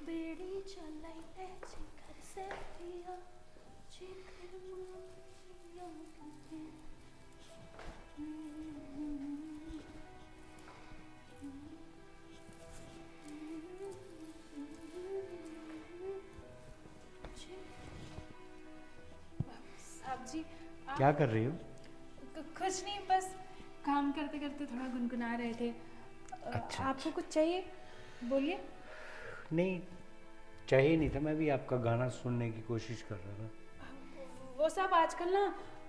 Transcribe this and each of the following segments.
बेड़ी चलाइले जिगर से पिया जिगर माया के साहब जी क्या आप कर रही हो? कुछ नहीं, बस काम करते करते थोड़ा गुनगुना रहे थे। अच्छा आपको अच्छा। कुछ चाहिए? बोलिए। नहीं, चाहिए नहीं था, मैं भी आपका गाना सुनने की कोशिश कर रहा था। वो सब आजकल ना,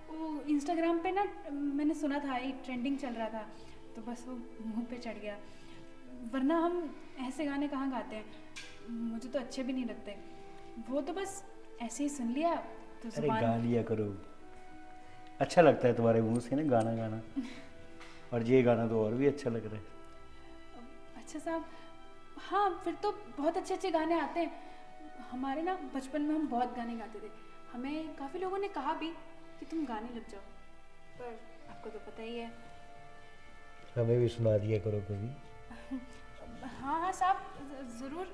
वो इंस्टाग्राम पे ना, मैंने सुना था ये ट्रेंडिंग चल रहा था, तो बस वो मुंह पे चढ़ गया। वरना हम ऐसे गाने कहाँ गाते हैं, मुझे तो अच्छे भी नहीं लगते। वो तो बस ऐसे ही सुन लिया तो अरे गा जुबान। लिया करो, अच्छा लगता है तुम्हारे मुंह से ना गाना गाना। और ये गाना तो और भी अच्छा लग रहा है। अच्छा साहब, हाँ फिर तो बहुत अच्छे अच्छे गाने आते हैं। हमारे ना बचपन में हम बहुत गाने गाते थे। हमें काफ़ी लोगों ने कहा भी कि तुम गाने लग जाओ, पर आपको तो पता ही है। हमें भी सुना दिया करो कभी। हाँ हाँ साहब, ज़रूर।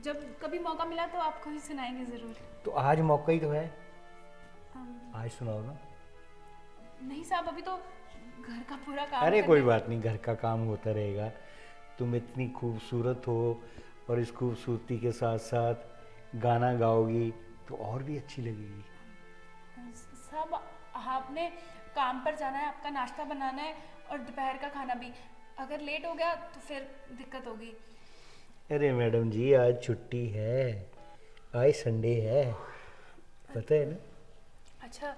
जब कभी मौका मिला तो आपको ही सुनाएंगे ज़रूर। तो आज मौका ही तो है, अम, आज सुनाओ ना। नहीं साहब, अभी तो घर का पूरा काम अरे कोई करने। बात नहीं, घर का काम होता रहेगा। तुम इतनी खूबसूरत हो और इस खूबसूरती के साथ साथ गाना गाओगी तो और भी अच्छी लगेगी। साहब, आपने काम पर जाना है, आपका नाश्ता बनाना है और दोपहर का खाना भी। अगर लेट हो गया तो फिर दिक्कत होगी। अरे मैडम जी, आज छुट्टी है, आज संडे है, पता है ना। अच्छा,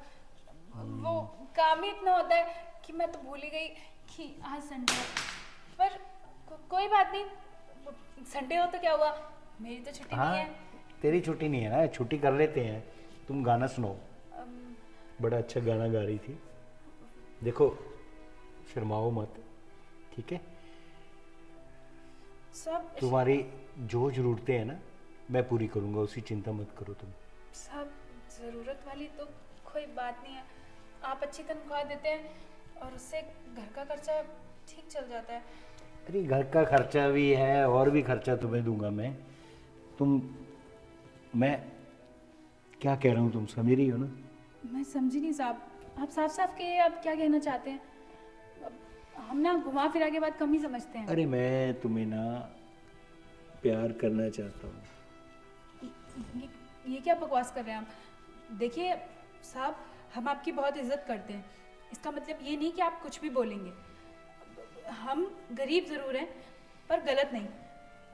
वो काम ही इतना होता है कि मैं तो भूल ही गई कि आज संडे है। पर कोई बात नहीं, संडे हो तो क्या हुआ, मेरी तो छुट्टी नहीं हाँ, है। तेरी छुट्टी नहीं है ना, छुट्टी कर लेते हैं। तुम गाना सुनाओ, अम, बड़ा अच्छा गाना गा रही थी। देखो, शर्माओ मत, ठीक है। सब तुम्हारी जो ज़रूरतें हैं ना, मैं पूरी करूँगा, उसकी चिंता मत करो तुम। सब ज़रूरत वाली तो कोई बात नहीं है। आप अच्छी तनख्वाह देते हैं और उससे घर का खर्चा ठीक चल जाता है। अरे घर का खर्चा भी है और भी खर्चा तुम्हें दूंगा मैं। तुम, मैं क्या कह रहा हूँ तुम समझ रही हो ना। मैं समझी नहीं साहब, आप साफ साफ के आप क्या कहना चाहते हैं? हम ना घुमा फिरा के बात कम ही समझते हैं। अरे मैं तुम्हें ना प्यार करना चाहता हूँ। ये, ये क्या बकवास कर रहे हैं आप? देखिए साहब, हम आपकी बहुत इज्जत करते हैं। इसका मतलब ये नहीं कि आप कुछ भी बोलेंगे। हम गरीब ज़रूर हैं, पर गलत नहीं।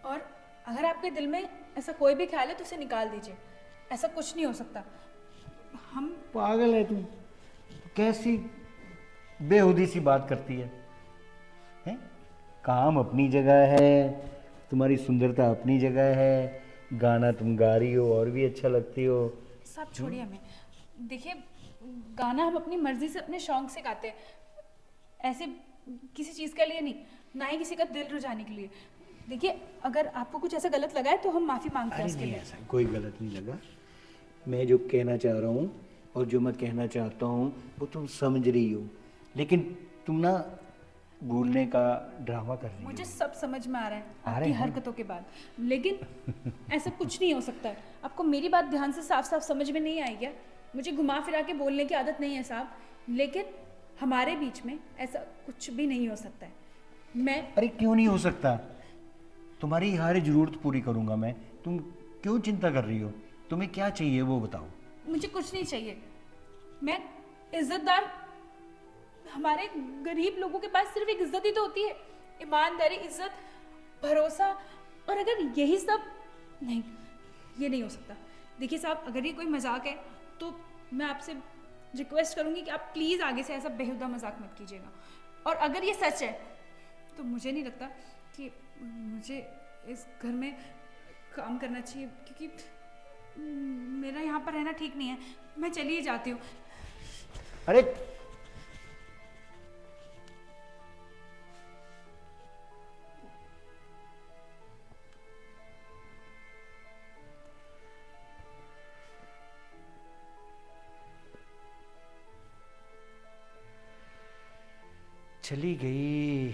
और अगर आपके दिल में ऐसा कोई भी ख्याल है तो उसे निकाल दीजिए। ऐसा कुछ नहीं हो सकता। हम पागल है तुम, कैसी बेहुदी सी बात करती है, हैं? काम अपनी जगह है, तुम्हारी सुंदरता अपनी जगह है, गाना तुम गा रही हो और भी अच्छा लगती हो। सब छोड़िए हमें। देखिए, गाना हम अपनी मर्जी से अपने शौक से गाते हैं, ऐसे किसी चीज़ के लिए नहीं, ना ही किसी का दिल रुझाने के लिए। देखिए, अगर आपको कुछ ऐसा गलत लगा है तो हम माफ़ी मांगते हैं अरे उसके नहीं, लिए। ऐसा कोई गलत नहीं लगा। मैं जो कहना चाह रहा हूँ और जो मैं कहना चाहता हूँ वो तुम समझ रही हो, लेकिन तुम ना भूलने का ड्रामा कर रही मुझे हो। सब समझ में आ रहा है आ रहे आपकी हैं ना? हरकतों के बाद, लेकिन ऐसा कुछ नहीं हो सकता है। आपको मेरी बात ध्यान से साफ साफ समझ में नहीं आई क्या? मुझे घुमा फिरा के बोलने की आदत नहीं है साहब, लेकिन हमारे बीच में ऐसा कुछ भी नहीं हो सकता है। मैं अरे क्यों नहीं हो सकता, तुम्हारी हर ज़रूरत पूरी करूँगा मैं। तुम क्यों चिंता कर रही हो? तुम्हें क्या चाहिए वो बताओ। मुझे कुछ नहीं चाहिए। मैं इज्जतदार, हमारे गरीब लोगों के पास सिर्फ एक इज्जत ही तो होती है, ईमानदारी, इज्जत, भरोसा। और अगर यही सब नहीं, ये नहीं हो सकता। देखिए साहब, अगर ये कोई मजाक है तो मैं आपसे रिक्वेस्ट करूंगी कि आप प्लीज़ आगे से ऐसा बेहुदा मजाक मत कीजिएगा। और अगर ये सच है तो मुझे नहीं लगता कि मुझे इस घर में काम करना चाहिए, क्योंकि मेरा यहाँ पर रहना ठीक नहीं है। मैं चलिए जाती हूँ। अरे चली गई,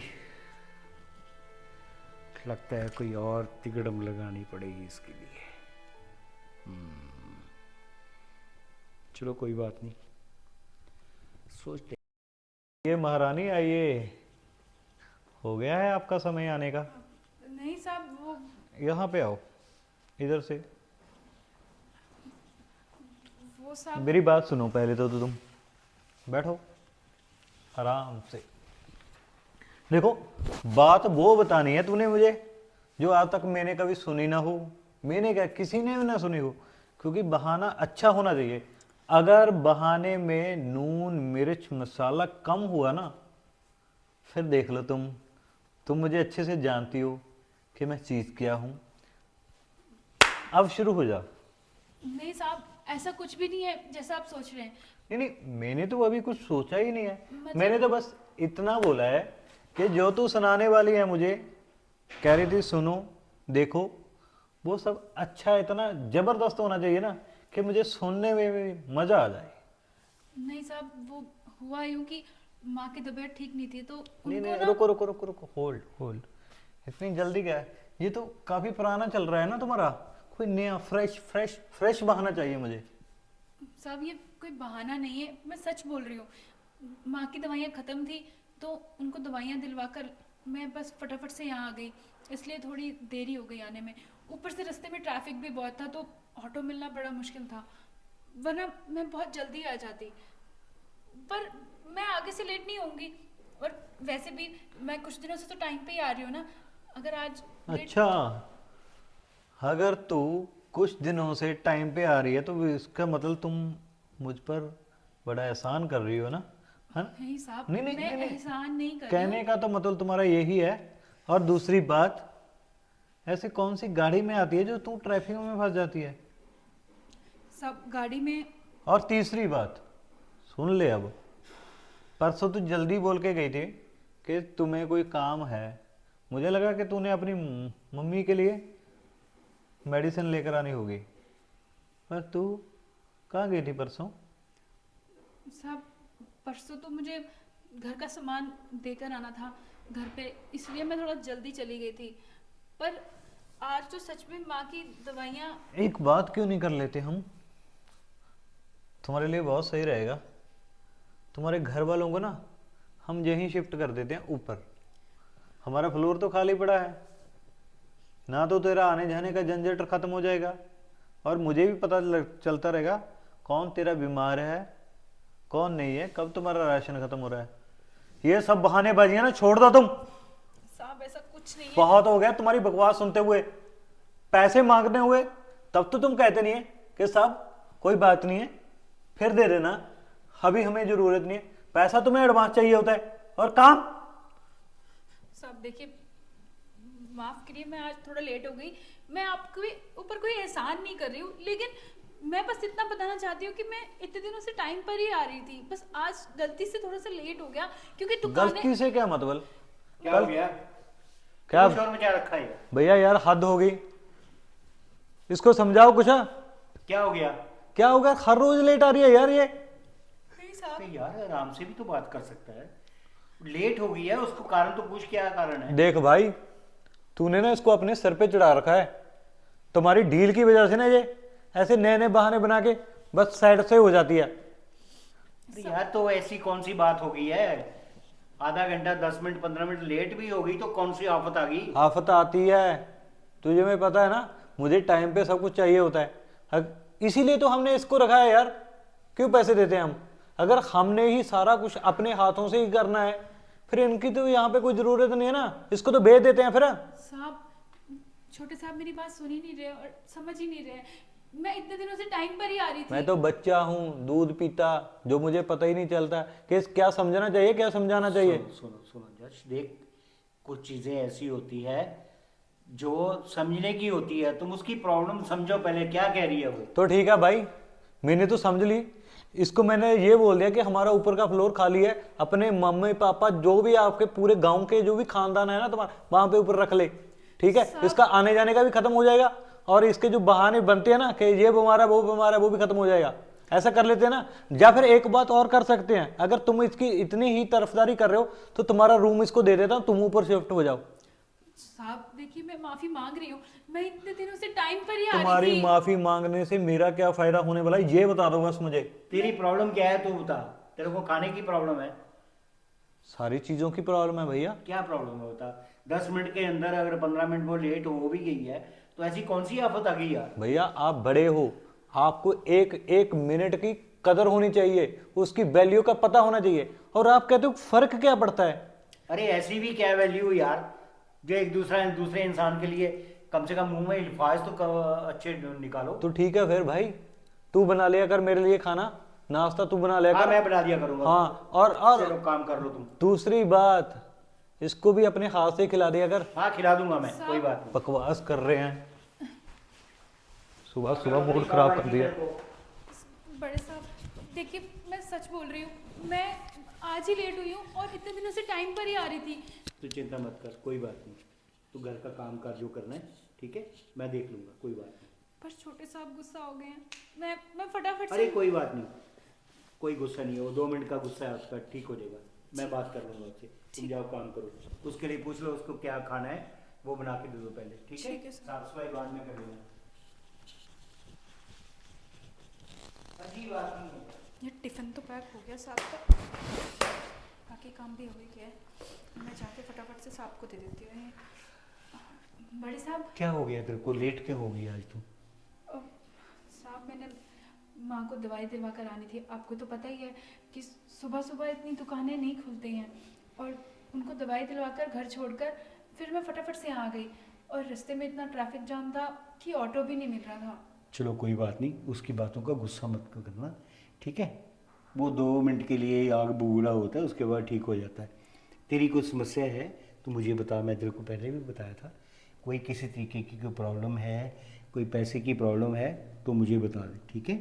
लगता है कोई और तिगड़म लगानी पड़ेगी इसके लिए। चलो कोई बात नहीं, सोचते। ये महारानी आइए, हो गया है आपका समय आने का। नहीं साहब, वो यहाँ पे आओ, इधर से। साहब मेरी बात सुनो पहले तो तुम बैठो आराम से। देखो, बात वो बतानी है तूने मुझे जो आज तक मैंने कभी सुनी ना हो, मैंने क्या किसी ने भी ना सुनी हो, क्योंकि बहाना अच्छा होना चाहिए। अगर बहाने में नून मिर्च मसाला कम हुआ ना, फिर देख लो तुम मुझे अच्छे से जानती हो कि मैं चीज़ क्या हूं। अब शुरू हो जा। नहीं साहब, ऐसा कुछ भी नहीं है जैसा आप सोच रहे हैं। नहीं नहीं, मैंने तो अभी कुछ सोचा ही नहीं है। मतलब- मैंने तो बस इतना बोला है कि जो तू सुनाने वाली है मुझे, कह रही थी सुनो देखो, वो सब अच्छा इतना जबरदस्त होना चाहिए ना कि मुझे सुनने में भी मजा आ जाए। नहीं साहब, वो हुआ यूं कि माँ की तबीयत ठीक नहीं थी तो नहीं उनको नहीं, ना। रुको रुको रुको रुको, होल्ड होल्ड। इतनी जल्दी क्या है? ये तो काफी पुराना चल रहा है ना तुम्हारा। कोई नया फ्रेश फ्रेश फ्रेश बहाना चाहिए मुझे। साहब ये कोई बहाना नहीं है, मैं सच बोल रही हूँ। माँ की दवाइयाँ ख़त्म थी तो उनको दवाइयाँ दिलवा कर मैं बस फटाफट से यहाँ आ गई, इसलिए थोड़ी देरी हो गई आने में। ऊपर से रास्ते में ट्रैफिक भी बहुत था तो ऑटो मिलना बड़ा मुश्किल था, वरना मैं बहुत जल्दी आ जाती। पर मैं आगे से लेट नहीं होंगी, और वैसे भी मैं कुछ दिनों से तो टाइम पे ही आ रही हूँ ना। अगर आज अच्छा, अगर तू कुछ दिनों से टाइम पे आ रही है तो इसका मतलब तुम मुझ पर बड़ा एहसान कर रही हो ना, है ना? नहीं साहब, नहीं, नहीं, मैं नहीं, नहीं। एहसान नहीं कर रही कहने हूँ। का तो मतलब तुम्हारा यही है। और दूसरी बात, ऐसी कौन सी गाड़ी में आती है जो तू ट्रैफिक में फंस जाती है? सब गाड़ी में। और तीसरी बात सुन ले, अब परसों तू जल्दी बोल के गई थी कि तुम्हें कोई काम है। मुझे लगा कि तूने अपनी मम्मी के लिए मेडिसिन लेकर आनी होगी, पर तू कहाँ गई थी परसों? साहब परसों तो मुझे घर का सामान देकर आना था घर पे, इसलिए मैं थोड़ा जल्दी चली गई थी। पर आज तो सच में माँ की दवाइयाँ। एक बात क्यों नहीं कर लेते हम? तुम्हारे लिए बहुत सही रहेगा। तुम्हारे घर वालों को ना हम यहीं शिफ्ट कर देते हैं ऊपर। हमारा फ्लोर तो खाली पड़ा है ना, तो तेरा आने जाने का झंझट खत्म हो जाएगा, और मुझे भी पता चलता रहेगा कौन तेरा बीमार है कौन नहीं है, कब तुम्हारा राशन खत्म हो रहा है। ये सब बहानेबाजियां ना छोड़ दो तुम। साहब ऐसा कुछ नहीं है। बहुत हो गया तुम्हारी बकवास सुनते हुए। पैसे मांगने हुए तब तो तुम कहते नहीं है कि साहब कोई बात नहीं है फिर दे देना, अभी हमें जरूरत नहीं है। पैसा तुम्हें एडवांस चाहिए होता है, और काम। साहब देखिए, माफ करिए मैं आज थोड़ा लेट हो गई। मैं आपके ऊपर कोई एहसान नहीं कर रही हूँ, लेकिन मैं बस इतना बताना चाहती हूँ कि मैं इतने दिनों से टाइम पर ही आ रही थी, बस आज गलती से थोड़ा सा लेट हो गया क्योंकि दुकानें। गलती से क्या मतलब? क्या हो गया? क्या शोर मचा रखा है? भैया यार, हद हो गई, इसको समझाओ कुछ। क्या हो गया? क्या होगा, हर रोज लेट आ रही है यार ये। नहीं साहब, अरे यार आराम से भी तो बात कर सकता है। लेट हो गई है, उसको कारण तो पूछ, क्या कारण है? देख भाई, तूने ना इसको अपने सर पे चढ़ा रखा है। तुम्हारी डील की वजह से ना ये ऐसे नए नए बहाने बना के बस साइड से हो जाती है। अरे यार तो ऐसी कौन सी बात हो गई है? आधा घंटा 10 मिनट 15 मिनट लेट भी हो गई तो कौन सी आफत आ गई? आफत आती है, तुझे में पता है ना, मुझे टाइम पे सब कुछ चाहिए होता है। इसीलिए तो हमने इसको रखा है यार। क्यों पैसे देते हैं हम? अगर हमने ही सारा कुछ अपने हाथों से ही करना है, फिर इनकी तो यहाँ पे कोई जरूरत नहीं है ना, इसको तो भेज देते हैं फिर। साहब छोटे साहब मेरी बात सुन ही नहीं रहे और समझ ही नहीं रहे। मैं इतने दिनों से टाइम पर ही आ रही थी। मैं तो बच्चा हूँ दूध पीता, जो मुझे पता ही नहीं चलता कि क्या समझना चाहिए क्या समझाना चाहिए। सुनो सुनो जश, देख कुछ चीजें ऐसी होती है जो समझने की होती है। तुम उसकी प्रॉब्लम समझो पहले, क्या कह रही है वो। तो ठीक है भाई, मैंने तो समझ ली। इसको मैंने ये बोल दिया कि हमारा ऊपर का फ्लोर खाली है, अपने मम्मी पापा जो भी आपके पूरे गांव के जो भी खानदान है ना तुम्हारा, वहां पे ऊपर रख ले। ठीक है, इसका आने जाने का भी खत्म हो जाएगा, और इसके जो बहाने बनते हैं ना कि ये बीमार है वो भी खत्म हो जाएगा। ऐसा कर लेते हैं ना। या फिर एक बात और कर सकते हैं, अगर तुम इसकी इतनी ही तरफदारी कर रहे हो तो तुम्हारा रूम इसको दे देता हूं, तुम ऊपर शिफ्ट हो जाओ। साहब देखिए, मैं माफी मांग रही हूँ। मैं इतने दिनों से टाइम पर ही आ रही तुम्हारी थी। माफी मांगने से मेरा क्या फायदा होने वाला है, ये बता दो बस मुझे। तेरी प्रॉब्लम क्या है तू बता। तेरे को खाने की प्रॉब्लम है? सारी चीजों की प्रॉब्लम है भैया। क्या प्रॉब्लम है बता। 10 मिनट के अंदर अगर 15 मिनट वो लेट हो भी गई है तो ऐसी कौन सी आफत आ गई यार? भैया आप बड़े हो, आपको एक एक मिनट की कदर होनी चाहिए, उसकी वैल्यू का पता होना चाहिए। और आप कहते हो फर्क क्या पड़ता है? अरे ऐसी भी क्या वैल्यू यार, जो एक दूसरे इंसान के लिए कम से कम मुंह में अल्फाज तो अच्छे निकालो। तो ठीक है फिर भाई, तू बना लिया कर मेरे लिए खाना, नाश्ता तू बना लिया हाँ कर। मैं बना दिया करूंगा। हाँ और चलो काम कर लो तुम। दूसरी बात, इसको भी अपने हाथ से खिला दिया कर। हाँ खिला दूंगा मैं, कोई बात नहीं। बकवास कर रहे हैं, सुबह सुबह मूड खराब कर दिया। बड़े साहब देखिए, मैं सच बोल रही हूँ। मैं आज ही लेट हुई हूँ और इतने दिनों से टाइम पर ही आ रही थी। तू चिंता मत कर, कोई बात नहीं। तू घर का काम कर जो करना है, ठीक है, मैं देख लूंगा, कोई बात नहीं। पर छोटे साहब गुस्सा हो गए हैं। मैं फटाफट अरे से। कोई बात नहीं, कोई गुस्सा नहीं है, वो 2 मिनट का गुस्सा है उसका, ठीक हो जाएगा। मैं बात कर लूंगा उससे, तुम जाओ काम करो। उसके लिए पूछ लो उसको क्या खाना है, वो बना के दे दो पहले, ठीक है? ठीक है, सर। साफ सफाई बाद में कर लेना। अच्छी बात नहीं है। ये टिफिन तो पैक हो गया साहब का, बाकी काम भी हो ही गया है। मैं जाके फटाफट से साहब को दे देती हूँ ये। बड़े साहब। क्या हो गया तेरे को, लेट क्यों हो गई आज तू? साहब मैंने माँ को दवाई दिलवा कर आनी थी। आपको तो पता ही है कि सुबह सुबह इतनी दुकानें नहीं खुलती हैं, और उनको दवाई दिलवा कर घर छोड़कर फिर मैं फटाफट से यहाँ आ गई, और रास्ते में इतना ट्रैफिक जाम था कि ऑटो भी नहीं मिल रहा था। चलो कोई बात नहीं, उसकी बातों का गुस्सा मत करना, ठीक है? वो 2 मिनट के लिए आग बबूला होता है, उसके बाद ठीक हो जाता है। तेरी कोई समस्या है तो मुझे बता, मैं तेरे को पहले भी बताया था। कोई किसी तरीके की कोई प्रॉब्लम है, कोई पैसे की प्रॉब्लम है तो मुझे बता दे, ठीक है?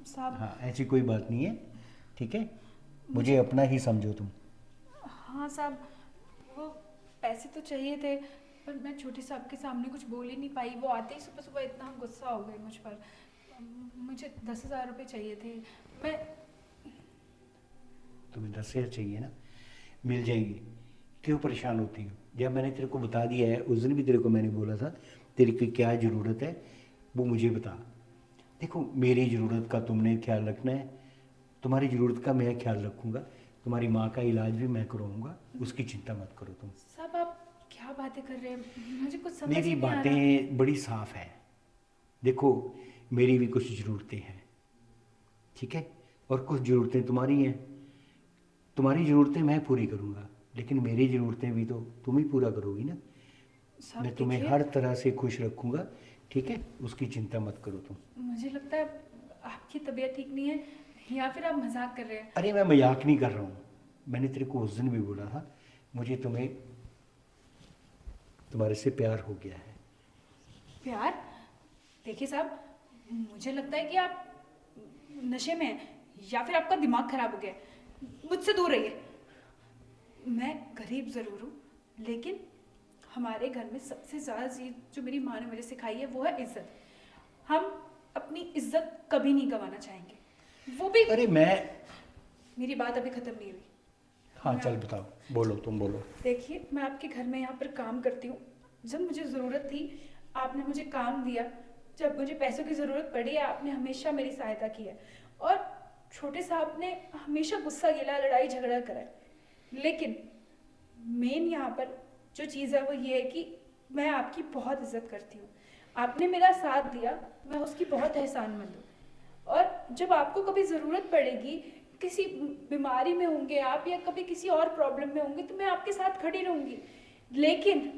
साहब। हाँ ऐसी कोई बात नहीं है, ठीक है? मुझे अपना ही समझो तुम। हाँ साहब, वो पैसे तो चाहिए थे, पर मैं छोटे साहब के सामने कुछ बोल ही नहीं पाई। वो आते ही सुबह सुबह इतना गुस्सा हो गए मुझ पर। मुझे 10,000 रुपये चाहिए थे। मैं तुम्हें 10,000 चाहिए ना, मिल जाएगी। क्यों परेशान होती हो? जब मैंने तेरे को बता दिया है, उस दिन भी तेरे को मैंने बोला था तेरी की क्या ज़रूरत है वो मुझे बता। देखो मेरी ज़रूरत का तुमने ख्याल रखना है, तुम्हारी ज़रूरत का मैं ख्याल रखूँगा, तुम्हारी माँ का इलाज भी मैं कराऊँगा, उसकी चिंता मत करो तुम। साहब आप क्या बातें कर रहे हैं? मुझे कुछ समझ मेरी ही नहीं आ रहा। बातें बड़ी साफ हैं। देखो मेरी भी कुछ ज़रूरतें हैं, ठीक है, और कुछ ज़रूरतें तुम्हारी हैं। तुम्हारी ज़रूरतें मैं पूरी करूँगा, लेकिन मेरी ज़रूरतें भी तो तुम ही पूरा करोगी ना। साहब मैं तुम्हें देखिए, हर तरह से खुश रखूँगा, ठीक है, उसकी चिंता मत करो तुम। मुझे लगता है आपकी तबीयत ठीक नहीं है, या फिर आप मजाक कर रहे हैं। अरे मैं मजाक नहीं कर रहा हूँ, मैंने तेरे को उस दिन भी बोला था मुझे तुम्हारे से प्यार हो गया है। प्यार? देखिए साहब, मुझे लगता है कि आप नशे में हैं, या फिर आपका दिमाग खराब हो गया है। मुझसे दूर रहिए। मैं गरीब ज़रूर हूँ, लेकिन हमारे घर में सबसे ज़्यादा चीज़ जो मेरी माँ ने मुझे सिखाई है वो है इज्जत। हम अपनी इज्जत कभी नहीं गंवाना चाहेंगे, वो भी। अरे मैं मेरी बात अभी ख़त्म नहीं हुई। हाँ चल बताओ, बोलो तुम बोलो। देखिए, मैं आपके घर में यहाँ पर काम करती हूँ। जब मुझे ज़रूरत थी आपने मुझे काम दिया, जब मुझे पैसों की ज़रूरत पड़ी आपने हमेशा मेरी सहायता की है, और छोटे साहब ने हमेशा गुस्सा गिला, लड़ाई झगड़ा करा है। लेकिन मेन यहाँ पर जो चीज़ है वो ये है कि मैं आपकी बहुत इज्जत करती हूँ। आपने मेरा साथ दिया, मैं उसकी बहुत एहसानमंद हूँ। और जब आपको कभी ज़रूरत पड़ेगी, किसी बीमारी में होंगे आप या कभी किसी और प्रॉब्लम में होंगे, तो मैं आपके साथ खड़ी रहूँगी। लेकिन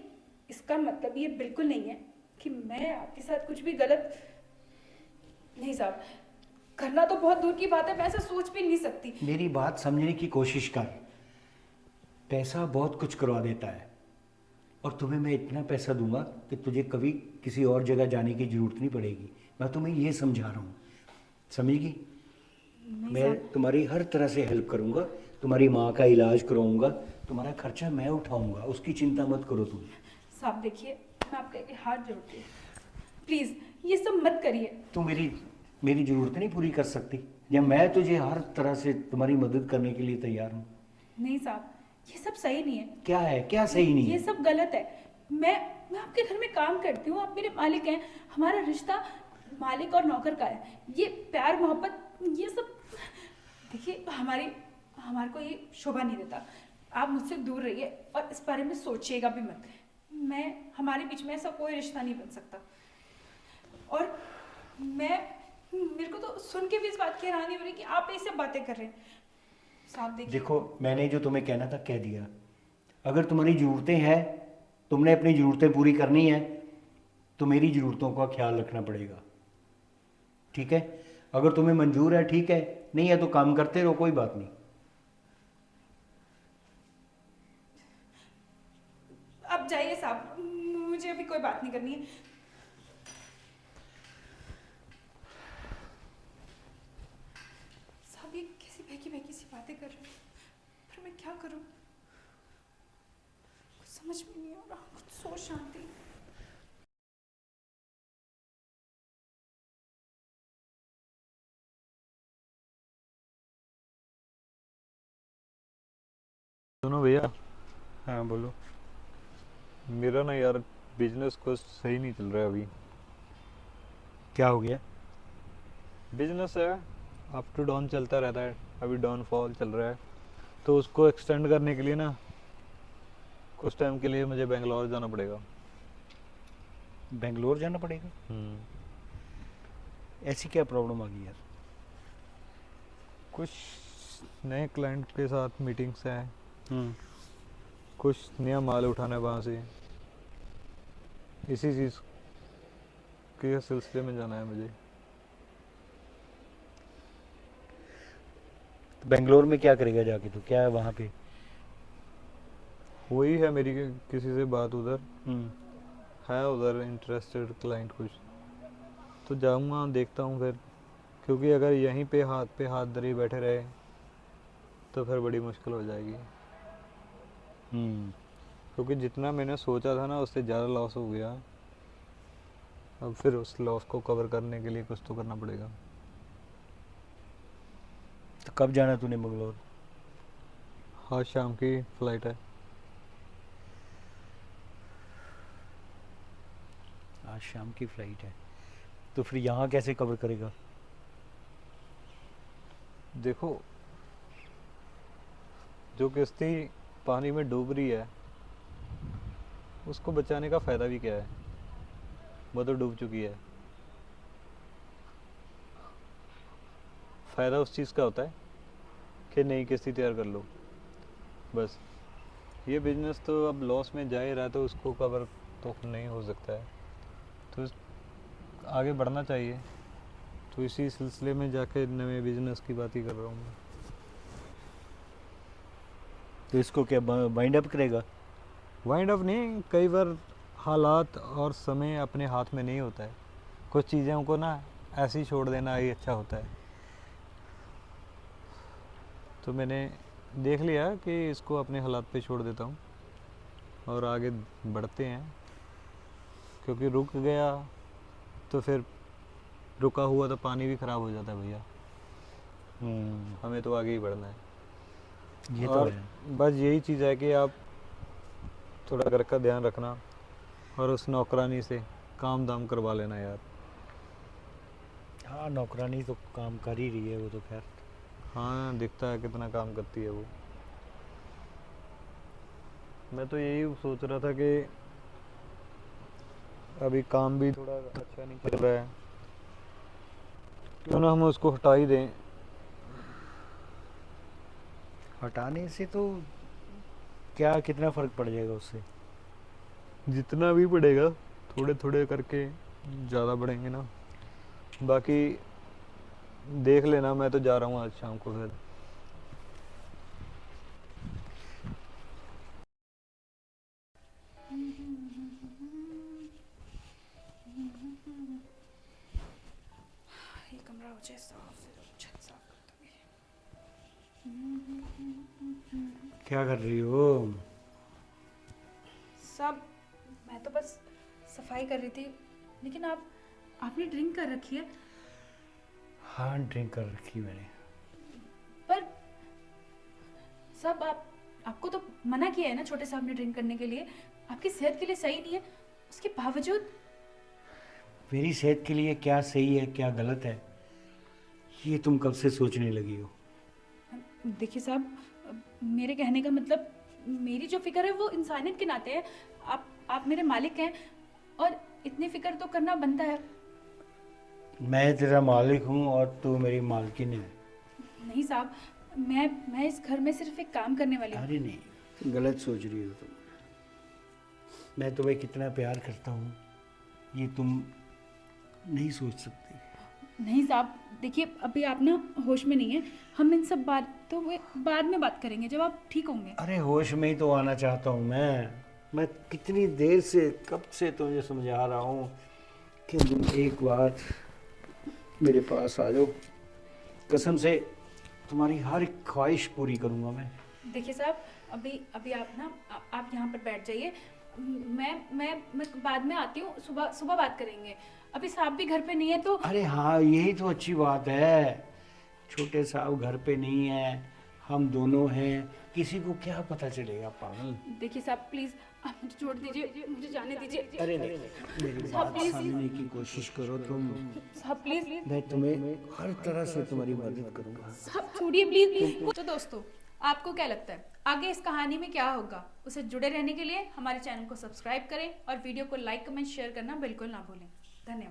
इसका मतलब ये बिल्कुल नहीं है कि मैं आपके साथ कुछ भी गलत नहीं। साहब करना तो बहुत दूर की बात है, मैं ऐसा सोच भी नहीं सकती। मेरी बात समझने की कोशिश कर। पैसा बहुत कुछ करवा देता है, और तुम्हें मैं इतना पैसा दूंगा कि तुझे कभी किसी और जगह जाने की ज़रूरत नहीं पड़ेगी। मैं तुम्हें ये समझा रहा हूँ, समझेगी? मैं तुम्हारी हर तरह से हेल्प करूँगा, तुम्हारी माँ का इलाज कराऊँगा, तुम्हारा खर्चा मैं उठाऊँगा, उसकी चिंता मत करो तुम। साहब देखिए, मैं आपके हाथ जोड़ती हूँ, प्लीज़ ये सब मत करिए। तू मेरी ज़रूरतें नहीं पूरी कर सकती, या मैं तुझे हर तरह से तुम्हारी मदद करने के लिए तैयार हूँ। नहीं साहब, ये सब सही नहीं है। क्या है, क्या सही नहीं ये है? सब गलत है। मैं आपके घर में काम करती हूँ, आप मेरे मालिक हैं, हमारा रिश्ता मालिक और नौकर का है। ये प्यार मोहब्बत ये सब देखिए हमारे को ये शोभा नहीं देता। आप मुझसे दूर रहिए और इस बारे में सोचिएगा भी मत। हमारे बीच में ऐसा कोई रिश्ता नहीं बन सकता। और मेरे को तो सुन के भी इस बात की हैरानी हो रही कि आप ऐसे बातें कर रहे हैं। साफ देखिए। देखो, मैंने जो तुम्हें कहना था कह दिया। अगर तुम्हारी ज़रूरतें हैं, तुमने अपनी ज़रूरतें पूरी करनी है, तो मेरी ज़रूरतों का ख्याल रखना पड़ेगा, ठीक है? अगर तुम्हें मंजूर है ठीक है, नहीं है तो काम करते रहो, कोई बात नहीं। अब जाइए साहब, मुझे अभी कोई बात नहीं करनी है। साहब ये कैसी बहकी बहकी सी बातें कर रहे हैं, फिर मैं क्या करूं? कुछ समझ में नहीं आ रहा, कुछ सोच शांति। सुनो भैया, हाँ बोलो। मेरा ना यार बिजनेस कुछ सही नहीं चल रहा है अभी। क्या हो गया? बिजनेस है, अप टू डाउन चलता रहता है, अभी डाउनफॉल चल रहा है। तो उसको एक्सटेंड करने के लिए ना कुछ टाइम के लिए मुझे बेंगलोर जाना पड़ेगा। बेंगलोर जाना पड़ेगा? ऐसी क्या प्रॉब्लम आ गई यार? कुछ नए क्लाइंट के साथ मीटिंग्स हैं, हम्म। कुछ नया माल उठाना है वहाँ से, इसी चीज़ के सिलसिले में जाना है मुझे। तो बेंगलोर में क्या करेगा जाके? तो क्या है वहाँ पे? वही है मेरी किसी से बात, उधर हम्म। है उधर इंटरेस्टेड क्लाइंट कुछ, तो जाऊँगा देखता हूँ फिर। क्योंकि अगर यहीं पे हाथ धरे बैठे रहे तो फिर बड़ी मुश्किल हो जाएगी। हम्म। क्योंकि जितना मैंने सोचा था ना उससे ज़्यादा लॉस हो गया। अब फिर उस लॉस को कवर करने के लिए कुछ तो करना पड़ेगा। तो कब जाना तूने बेंगलोर? हाँ, शाम की फ्लाइट है। आज शाम की फ्लाइट है, तो फिर यहाँ कैसे कवर करेगा? देखो, जो किश्ती पानी में डूब रही है उसको बचाने का फ़ायदा भी क्या है, वो तो डूब चुकी है। फ़ायदा उस चीज़ का होता है कि नई किश्ती तैयार कर लो, बस। ये बिजनेस तो अब लॉस में जा ही रहा है, तो उसको कवर तो नहीं हो सकता है, तो आगे बढ़ना चाहिए। तो इसी सिलसिले में जाके नए बिजनेस की बात ही कर रहा हूँ मैं। तो इसको क्या बाइंड अप करेगा? वाइंड अप नहीं, कई बार हालात और समय अपने हाथ में नहीं होता है। कुछ चीज़ों को ना ऐसे ही छोड़ देना ही अच्छा होता है। तो मैंने देख लिया कि इसको अपने हालात पे छोड़ देता हूँ और आगे बढ़ते हैं। क्योंकि रुक गया तो फिर रुका हुआ तो पानी भी ख़राब हो जाता है भैया। हमें तो आगे ही बढ़ना है। ये तो और है। बस यही चीज़ है कि आप थोड़ा घर का ध्यान रखना और उस नौकरानी से काम दाम करवा लेना यार। हाँ, नौकरानी तो काम कर ही रही है वो तो, खैर। हाँ, दिखता है कितना काम करती है वो। मैं तो यही सोच रहा था कि अभी काम भी थोड़ा अच्छा नहीं चल रहा है, क्यों ना हम उसको हटा ही दें। हटाने से तो क्या, कितना फ़र्क पड़ जाएगा उससे? जितना भी बढ़ेगा थोड़े थोड़े करके ज़्यादा बढ़ेंगे ना। बाकी देख लेना, मैं तो जा रहा हूँ आज शाम को फिर। ये कमरा हो जाए साफ, फिर छत साफ कर दूंगी। क्या कर रही हो? सब मैं तो बस सफाई कर रही थी, लेकिन आपने ड्रिंक कर रखी है। हाँ, ड्रिंक कर रखी मैंने। पर सब आप आपको तो मना किया है ना छोटे साहब ने ड्रिंक करने के लिए, आपकी सेहत के लिए सही नहीं है, उसके बावजूद। मेरी सेहत के लिए क्या सही है क्या गलत है ये तुम कब से सोचने लगी हो? देखिए साहब, मेरे कहने का मतलब, मेरी जो फिक्र है वो इंसानियत के नाते है। आप मेरे मालिक हैं और इतनी फिक्र तो करना बनता है। मैं तेरा मालिक हूँ और तू मेरी मालकिन है। नहीं साहब, मैं इस घर में सिर्फ एक काम करने वाली हूँ। अरे नहीं, गलत सोच रही हो तुम। मैं तुम्हें कितना प्यार करता हूँ ये तुम नहीं सोच सकती। नहीं साहब, देखिए अभी आप ना होश में नहीं है, हम इन सब बात तो बाद में बात करेंगे जब आप ठीक होंगे। अरे होश में ही तो आना चाहता हूँ मैं कितनी देर से कब से तुझे समझा रहा हूँ कि तुम एक बार मेरे पास आ जाओ। कसम से तुम्हारी हर एक ख्वाहिश पूरी करूँगा मैं। देखिए साहब, अभी आप ना आप यहाँ पर बैठ जाइए, मैं बाद में आती हूँ, सुबह बात करेंगे। अभी साहब भी घर पे नहीं है तो। अरे हाँ, यही तो अच्छी बात है। छोटे साहब घर पे नहीं है, हम दोनों हैं, किसी को क्या पता चलेगा पागल। देखिए साहब प्लीज आप मुझे छोड़ दीजिए, मुझे जाने दीजिए। अरे नहीं, मेरी साहब, बात please। समझने की कोशिश करो तुम। साहब प्लीज। मैं तुम्हें हर तरह से तुम्हारी मदद करूंगा। साहब छोड़िए प्लीज। तो दोस्तों, आपको क्या लगता है आगे इस कहानी में क्या होगा? उसे जुड़े रहने के लिए हमारे चैनल को सब्सक्राइब करें और वीडियो को लाइक कमेंट शेयर करना बिल्कुल ना भूलें। धन्यवाद।